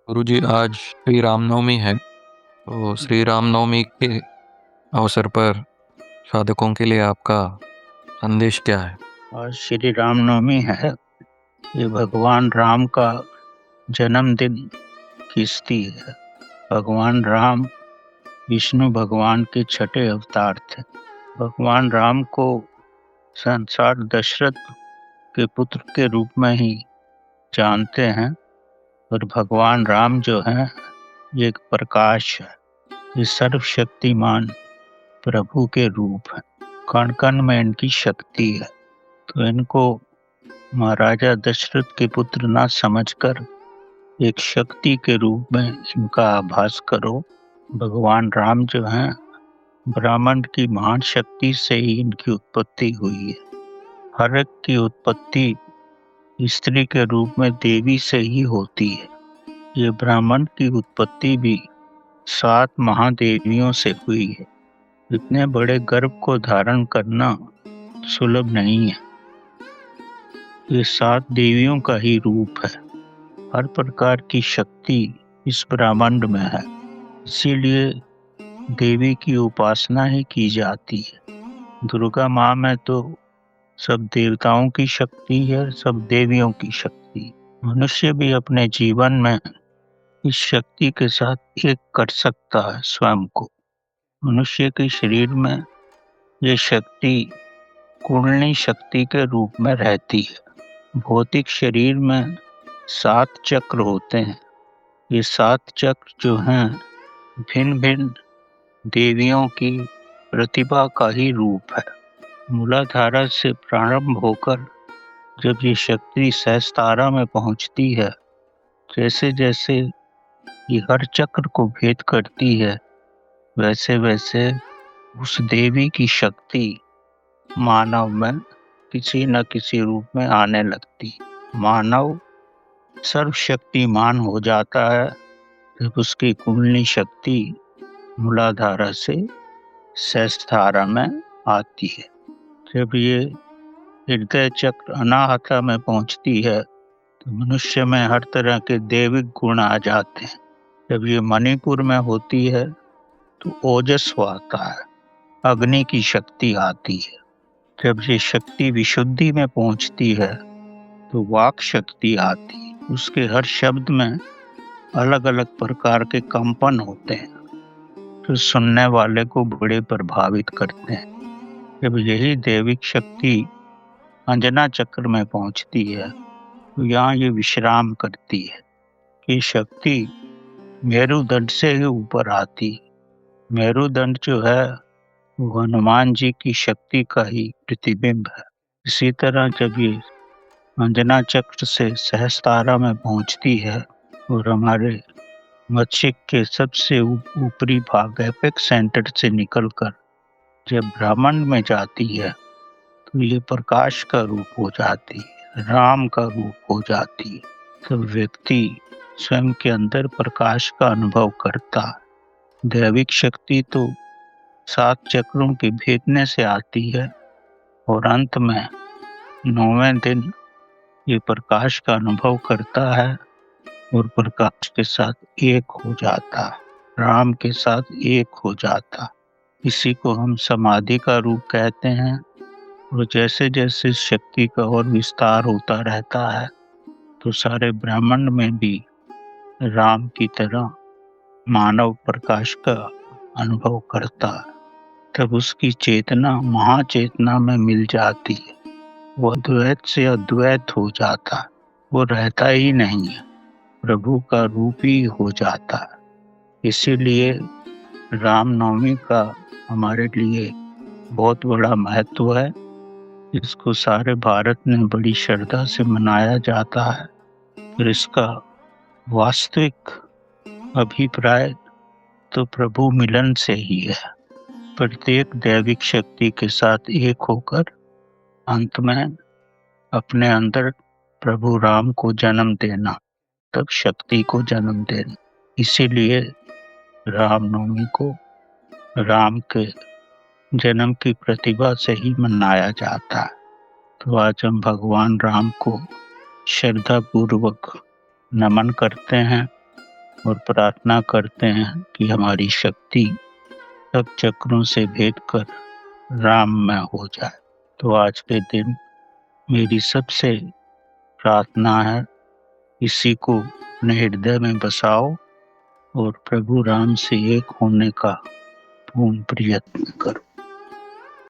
गुरुजी, आज श्री रामनवमी है। तो श्री रामनवमी के अवसर पर साधकों के लिए आपका संदेश क्या है? आज श्री रामनवमी है। ये भगवान राम का जन्मदिन की स्थिति है। भगवान राम विष्णु भगवान के छठे अवतार थे। भगवान राम को संसार दशरथ के पुत्र के रूप में ही जानते हैं। और भगवान राम जो है ये एक प्रकाश है, ये सर्वशक्तिमान प्रभु के रूप है। कण कण में इनकी शक्ति है, तो इनको महाराजा दशरथ के पुत्र ना समझकर एक शक्ति के रूप में इनका आभास करो। भगवान राम जो हैं ब्राह्मण की महान शक्ति से ही इनकी उत्पत्ति हुई है। हर एक की उत्पत्ति स्त्री के रूप में देवी से ही होती है। ये ब्राह्मण की उत्पत्ति भी 7 महादेवियों से हुई है। इतने बड़े गर्भ को धारण करना सुलभ नहीं है। ये 7 देवियों का ही रूप है। हर प्रकार की शक्ति इस ब्रह्मांड में है, इसीलिए देवी की उपासना ही की जाती है। दुर्गा माँ में तो सब देवताओं की शक्ति है, सब देवियों की शक्ति। मनुष्य भी अपने जीवन में इस शक्ति के साथ एक कर सकता है स्वयं को। मनुष्य के शरीर में ये शक्ति कुंडलिनी शक्ति के रूप में रहती है। भौतिक शरीर में 7 चक्र होते हैं। ये 7 चक्र जो हैं भिन्न भिन्न देवियों की प्रतिभा का ही रूप है। मूलाधारा से प्रारंभ होकर जब ये शक्ति सहस्त्रारा में पहुंचती है, जैसे जैसे ये हर चक्र को भेद करती है, वैसे वैसे उस देवी की शक्ति मानव में किसी न किसी रूप में आने लगती। मानव सर्वशक्तिमान हो जाता है जब उसकी कुंडलिनी शक्ति मूलाधारा से सहस्त्रारा में आती है। जब ये हृदय चक्र अनाहता में पहुंचती है तो मनुष्य में हर तरह के दैविक गुण आ जाते हैं। जब ये मणिपुर में होती है तो ओजस्व आता है, अग्नि की शक्ति आती है। जब ये शक्ति विशुद्धि में पहुंचती है तो वाक शक्ति आती है। उसके हर शब्द में अलग अलग प्रकार के कंपन होते हैं जो सुनने वाले को बड़े प्रभावित करते हैं। जब यही दैविक शक्ति अंजना चक्र में पहुंचती है तो यहाँ ये विश्राम करती है। ये शक्ति मेरुदंड से ही ऊपर आती। मेरुदंड जो है वो हनुमान जी की शक्ति का ही प्रतिबिंब है। इसी तरह जब ये अंजना चक्र से सहस्त्रारा में पहुंचती है और हमारे मस्तिष्क के सबसे ऊपरी भाग एपेक्स सेंटर से निकलकर जब ब्रह्मांड में जाती है तो ये प्रकाश का रूप हो जाती है, राम का रूप हो जाती है। तब व्यक्ति स्वयं के अंदर प्रकाश का अनुभव करता है। दैविक शक्ति तो 7 चक्रों के भेदने से आती है और अंत में 9वें दिन ये प्रकाश का अनुभव करता है और प्रकाश के साथ एक हो जाता, राम के साथ एक हो जाता। इसी को हम समाधि का रूप कहते हैं। और जैसे जैसे इस शक्ति का और विस्तार होता रहता है तो सारे ब्रह्मांड में भी राम की तरह मानव प्रकाश का अनुभव करता है। तब उसकी चेतना महाचेतना में मिल जाती है। वो द्वैत से अद्वैत हो जाता है, वो रहता ही नहीं है, प्रभु का रूप ही हो जाता है। इसीलिए रामनवमी का हमारे लिए बहुत बड़ा महत्व है। इसको सारे भारत में बड़ी श्रद्धा से मनाया जाता है। और इसका वास्तविक अभिप्राय तो प्रभु मिलन से ही है। प्रत्येक दैविक शक्ति के साथ एक होकर अंत में अपने अंदर प्रभु राम को जन्म देना, तब शक्ति को जन्म देना। इसीलिए रामनवमी को राम के जन्म की प्रतिभा से ही मनाया जाता है। तो आज हम भगवान राम को श्रद्धा पूर्वक नमन करते हैं और प्रार्थना करते हैं कि हमारी शक्ति सब चक्रों से भेद कर राम में हो जाए। तो आज के दिन मेरी सबसे प्रार्थना है, इसी को अपने हृदय में बसाओ और प्रभु राम से एक होने का पूर्ण प्रयत्न करो।